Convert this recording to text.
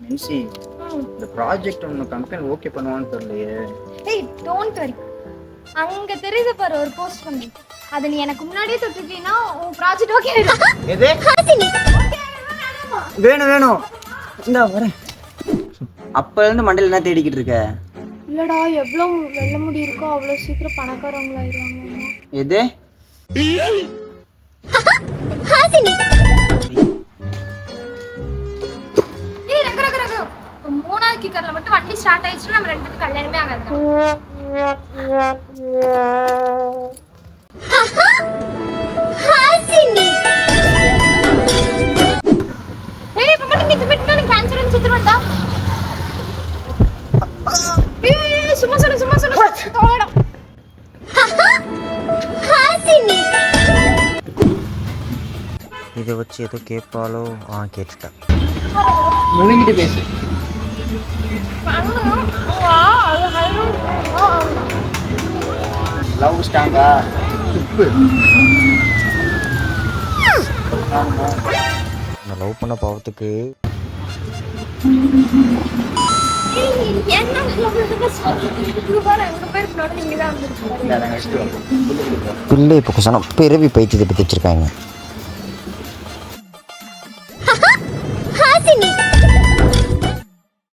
நின்சி இந்த ப்ராஜெக்ட் ஒன்று company okay பண்ணுவான்னு தெரியலையே. ஏய் டோன்ட் வரி. அங்க தெரியுது பாரு ஒரு போஸ்ட் பண்ணி. அது நீ எனக்கு முன்னாடியே தொட்டுட்டீனா உன் ப்ராஜெக்ட் ஓகே ஆயிடும். எது? வேணும் வேணும். இந்தா வரேன். அப்ப இருந்து மண்டையில என்ன தேடிக்கிட்டு இருக்க? இல்லடா எவ்வளவு வெள்ள முடி இருக்கோ அவ்வளவு சீக்கிரம் பணக்காரங்களாயிருவாங்க. எது? ஏய் ரங்க ரங்க ரங்க. மூணாவது கிக்கர்ல மட்டும் வண்டி ஸ்டார்ட் ஆயிடுச்சுனா நம்ம ரெண்டு பேருக்கு கல்யாணமே ஆகாது. ஹாசினி. ஏய் இப்ப மட்டும் நீ பிட்னா கேன்சர் சுத்துறடா. ஏய் சும்மா சொல்லு. தோடா. ஹாசினி. இதை வச்சு ஏதோ கேட்பாலோ? கேட்டுட்டேன். முழுங்கிட்டு பேசு. லவ் ஸ்டாங்கா? நான் லவ் பண்ண பாவத்துக்கு பிள்ளை இப்போ பிறவி பைத்தியத்தை பற்றி வச்சிருக்காங்க.